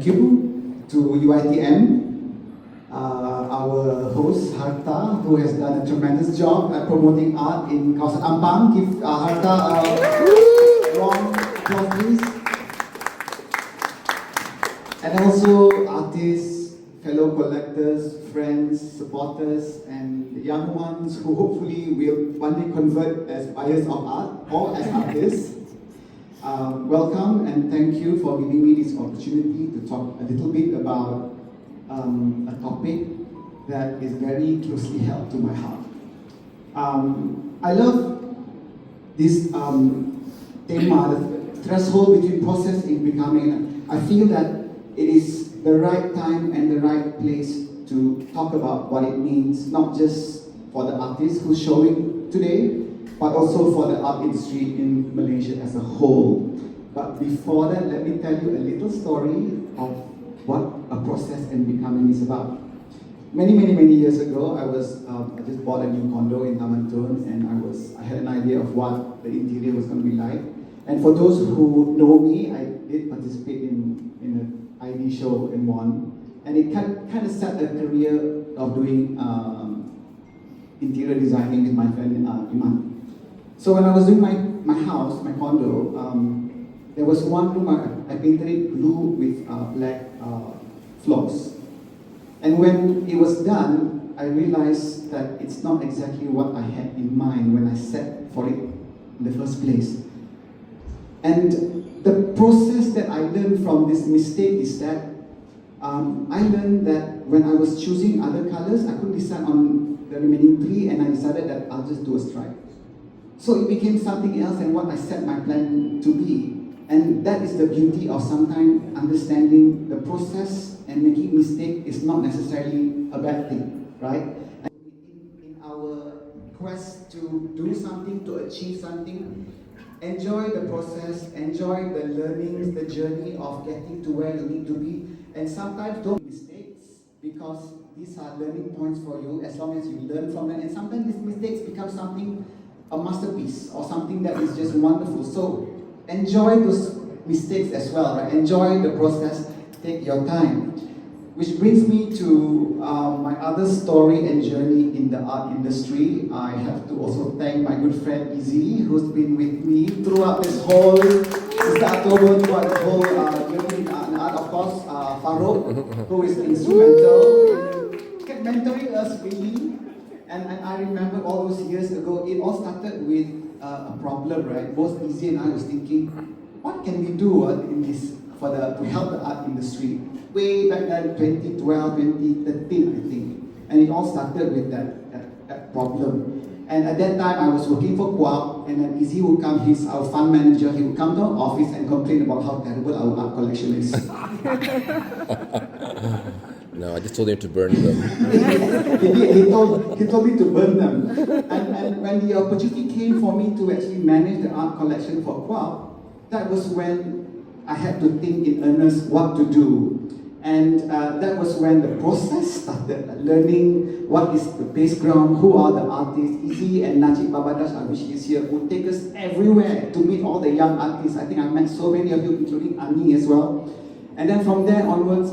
you to UitM, our host Harta, who has done a tremendous job at promoting art in Kawasan Ampang. Give Harta a warm applause, please. And also artists, fellow collectors, friends, supporters, and the young ones who hopefully will one day convert as buyers of art or as artists. Welcome and thank you for giving me this opportunity to talk a little bit about a topic that is very closely held to my heart. I love this thema, the threshold between process and becoming. I feel that it is the right time and the right place to talk about what it means, not just for the artist who's showing today, but also for the art industry in Malaysia as a whole. But before that, let me tell you a little story of what a process and becoming is about. Many years ago, I just bought a new condo in Taman Tun, and I had an idea of what the interior was going to be like. And for those who know me, I did participate in an ID show and won, and it kind of set a career of doing interior designing with my friend Iman. So when I was doing my house, my condo, there was one room I painted it blue with black floors. And when it was done, I realized that it's not exactly what I had in mind when I set for it in the first place. And the process that I learned from this mistake is that I learned that when I was choosing other colors, I couldn't decide on the remaining three, and I decided that I'll just do a stripe. So it became something else than what I set my plan to be. And that is the beauty of sometimes understanding the process and making mistake is not necessarily a bad thing, right? And in our quest to do something, to achieve something, enjoy the process, enjoy the learnings, the journey of getting to where you need to be. And sometimes don't make mistakes, because these are learning points for you as long as you learn from them. And sometimes these mistakes become something, a masterpiece, or something that is just wonderful. So enjoy those mistakes as well, right? Enjoy the process, take your time. Which brings me to my other story and journey in the art industry. I have to also thank my good friend Izzy, who's been with me throughout this whole, since October, throughout this whole journey in art. Of course, Farouk, who is instrumental in kept mentoring us really. And I remember all those years ago, it all started with a problem, right? Both Izzy and I was thinking, what can we do in this to help the art industry? Way back then, 2012, 2013, I think. And it all started with that problem. And at that time, I was working for Guap, and then Izzy would come, he's our fund manager, he would come to our office and complain about how terrible our art collection is. No, I just told him to burn them. he told me to burn them. And when the opportunity came for me to actually manage the art collection for Guap, that was when I had to think in earnest what to do. And that was when the process started, learning what is the base ground, who are the artists. Izzy and Najib Babadash, I wish he's here, would take us everywhere to meet all the young artists. I think I met so many of you, including Ani as well. And then from there onwards,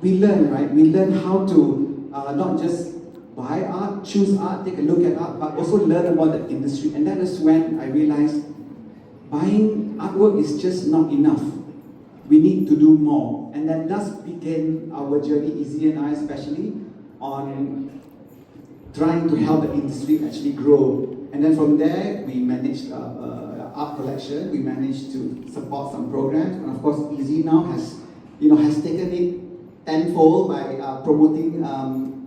we learn, right? We learn how to not just buy art, choose art, take a look at art, but also learn about the industry. And that is when I realized buying artwork is just not enough. We need to do more. And that thus began our journey, Izzy and I especially, on trying to help the industry actually grow. And then from there, we managed art collection, we managed to support some programs, and of course, Izzy now has taken it tenfold by promoting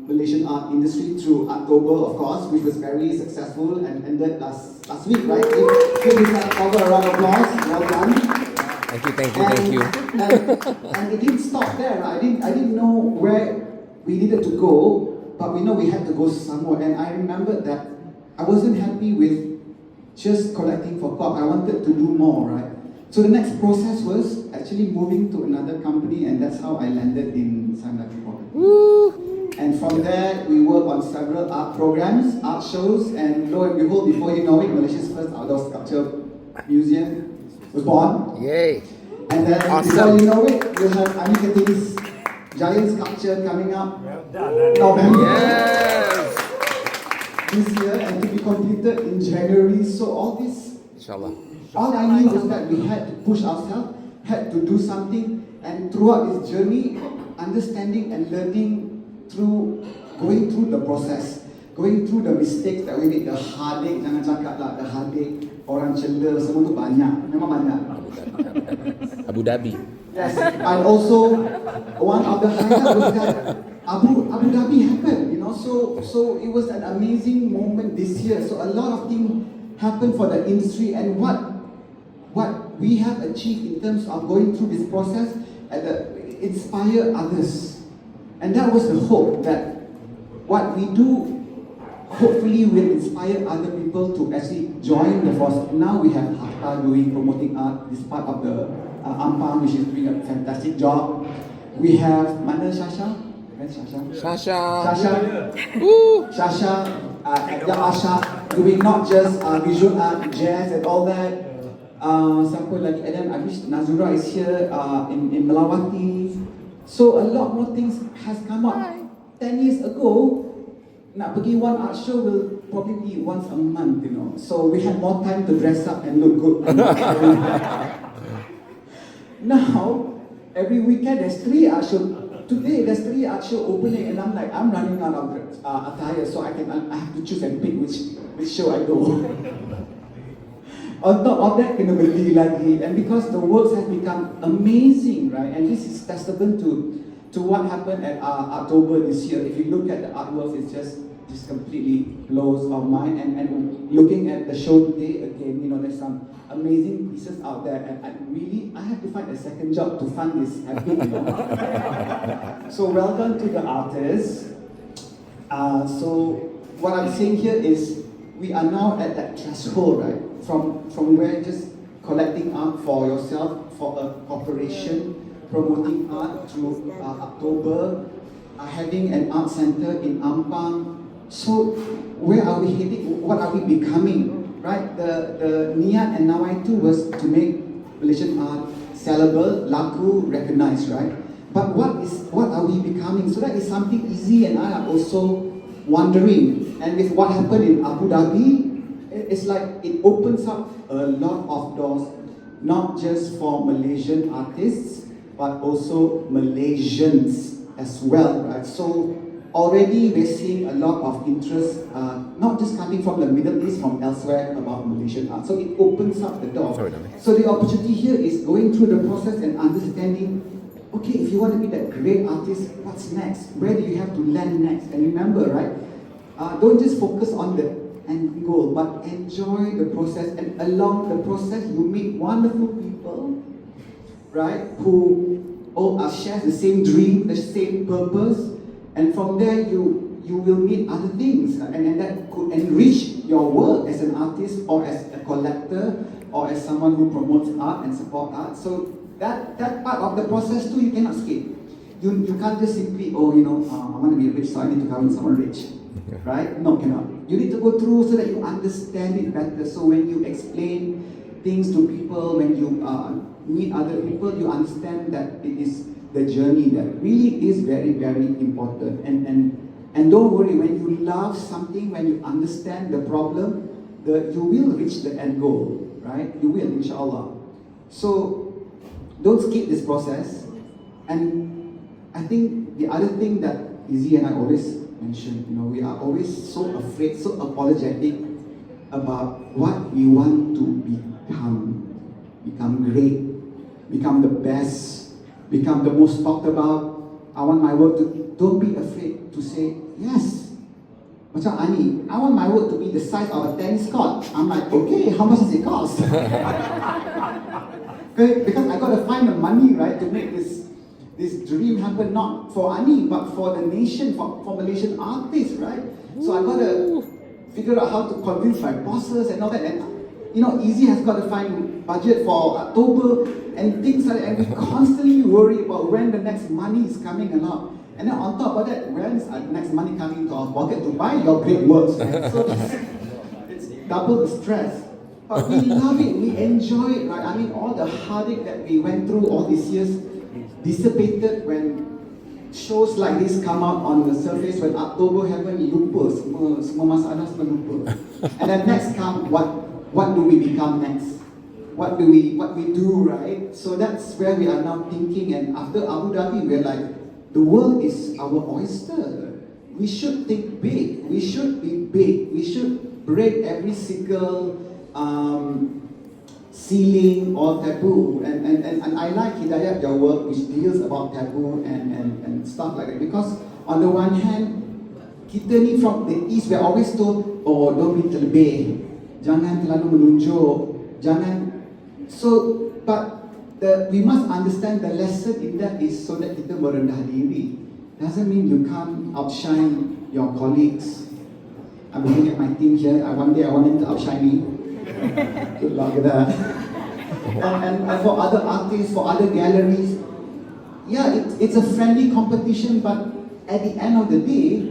Malaysian art industry through October, of course, which was very successful and ended last week, right? Give this October a round of applause. Well done. Thank you. And it didn't stop there. I didn't know where we needed to go, but we know we had to go somewhere. And I remembered that I wasn't happy with just collecting for pop. I wanted to do more, right? So the next process was actually moving to another company, and that's how I landed in Sandaki Property. And from there, we worked on several art programs, art shows, and lo and behold, before you know it, Malaysia's first outdoor sculpture museum was born. Yay! And then Awesome. before you know it, we'll have Ani Kartini's giant sculpture coming up November Yes. this year and to be completed in January. So all this, Inshallah. all I knew was that we had to push ourselves, had to do something, and throughout this journey, understanding and learning through, going through the process, going through the mistakes that we made, the heartache, jangan cakap lah, the heartache, orang cela, semua tu banyak, memang banyak. Abu Dhabi. Yes, and also one of the highlights was that Abu Dhabi happened, so it was an amazing moment this year. So a lot of things happened for the industry, and what we have achieved in terms of going through this process inspire others. And that was the hope, that what we do hopefully will inspire other people to actually join the force. Now we have Hatta promoting art, this part of the Ampang, which is doing a fantastic job. We have Mana Shasha? Where's Shasha? Shasha, Asha, doing not just visual art, jazz and all that. Siapa lagi? And then I wish Nazura is here in Melawati. So a lot more things has come up. 10 years ago, nak pergi one art show will probably be once a month, So we had more time to dress up and look good. Now, every weekend there's 3 art shows. Today there's 3 art show opening, and I'm running out of attire, so I have to choose and pick which show I go. On top of that, kena beli lagi, and because the works have become amazing, right? And this is testament to what happened at October this year. If you look at the artworks, it's just completely blows our mind. And looking at the show today again, there's some amazing pieces out there, and I have to find a second job to fund this happy. So well done to the artists. So what I'm saying here is we are now at that threshold, right? From where just collecting art for yourself, for a corporation, promoting art through October, having an art center in Ampang. So where are we heading? What are we becoming? Right? The niat and nawaitu was to make Malaysian art sellable, laku, recognized, right? But what are we becoming? So that is something easy, and I am also wondering. And with what happened in Abu Dhabi, it's like it opens up a lot of doors, not just for Malaysian artists, but also Malaysians as well, right? So already we're seeing a lot of interest, not just coming from the Middle East, from elsewhere about Malaysian art. So it opens up the door. So the opportunity here is going through the process and understanding, okay, if you want to be that great artist, what's next? Where do you have to land next? And remember, right, don't just focus on the end goal, but enjoy the process. And along the process, you meet wonderful people, right, who all share the same dream, the same purpose. And from there, you will meet other things, and that could enrich your work as an artist, or as a collector, or as someone who promotes art and support art. So that part of the process too, you cannot skip. You can't just simply, I want to be rich, so I need to come with someone rich, right? No, cannot. You need to go through so that you understand it better. So when you explain things to people, when you meet other people, you understand that it is the journey that really is very, very important. And don't worry, when you love something, when you understand the problem, you will reach the end goal, right? You will, inshallah. So don't skip this process. And I think the other thing that Izzy and I always mention, we are always so afraid, so apologetic about what we want to become great, become the best, become the most talked about. I want my work to, don't be afraid to say, yes. Macam Ani, I want my work to be the size of a tennis court. I'm like, okay, how much does it cost? Okay, because I got to find the money, right, to make this dream happen, not for Ani, but for the nation, for Malaysian artists, right? So I got to figure out how to convince my bosses and all that. And Easy has got to find budget for October and things like that. And we constantly worry about when the next money is coming and not. And then on top of that, when is the next money coming to our pocket to buy your great works? Right? So it's double the stress. But we love it, we enjoy it, right? I mean, all the heartache that we went through all these years dissipated when shows like this come out on the surface, when October happen, lupa, semua masalah semua lupa. And then next come, what do we become next? What we do, right? So that's where we are now thinking, and after Abu Dhabi, we're like, the world is our oyster. We should think big, we should be big, we should break every single ceiling or taboo, and I like Hidayat, your work, which deals about taboo and stuff like that, because on the one hand, kita ni from the East, we're always told, oh, don't be terlebih, jangan terlalu menunjuk, jangan. So, but we must understand the lesson in that is so that kita merendah diri. Doesn't mean you can't outshine your colleagues. I'm looking at my team here. One day I want them to outshine me. Good luck with that. And for other artists, for other galleries, yeah, it's a friendly competition, but at the end of the day,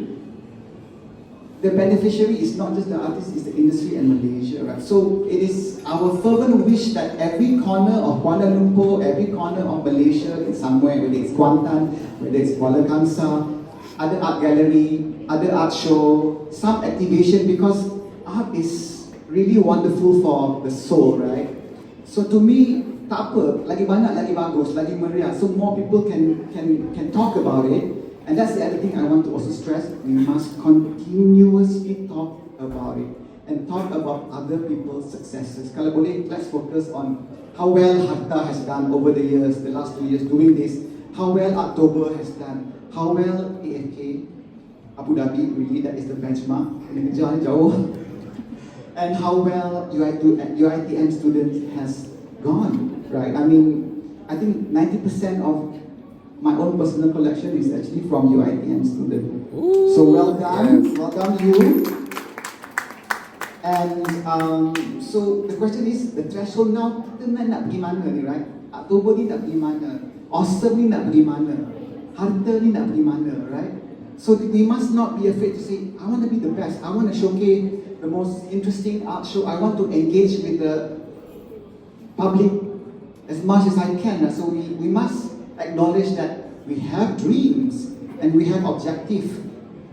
the beneficiary is not just the artist, it's the industry and Malaysia, right? So it is our fervent wish that every corner of Kuala Lumpur, every corner of Malaysia, in somewhere, whether it's Kuantan, whether it's Kuala Kangsar, other art gallery, other art show, some activation, because art is really wonderful for the soul, right? So to me, tak apa, lagi banyak, lagi bagus, lagi meriah, so more people can talk about it. And that's the other thing I want to also stress, we must continuously talk about it and talk about other people's successes. Kalau boleh, let's focus on how well Harta has done over the years, the last 2 years doing this, how well October has done, how well AFK, Abu Dhabi, really, that is the benchmark, kena kejar ni jauh. And how well UITM students has gone, right? I mean, I think 90% of my own personal collection is actually from UITM student. Ooh, so well done, yes. well done you. And so the question is, the threshold now, kita nak pergi mana ni, right? October ni nak pergi mana? Awesome ni nak pergi mana? Harta ni nak pergi mana, right? So we must not be afraid to say, I want to be the best. I want to showcase the most interesting art show. I want to engage with the public as much as I can. So we must acknowledge that we have dreams and we have objectives,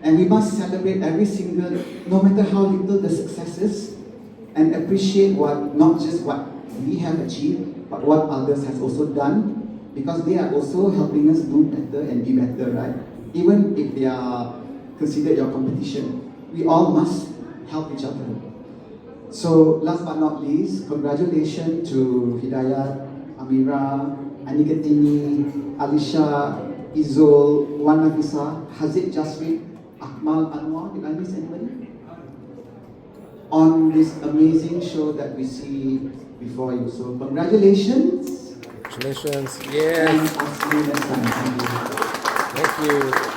and we must celebrate every single, no matter how little the successes, and appreciate not just what we have achieved, but what others have also done, because they are also helping us do better and be better, right? Even if they are considered your competition, we all must help each other. So last but not least, congratulations to Hidayat, Amira, Anika Tini, Alisha, Izul, Wan Nafisa, Hazid Jaswin, Akmal Anwar, did I miss anybody? On this amazing show that we see before you. So congratulations. Congratulations. And Yes. I'll see you next time. Thank you. Thank you.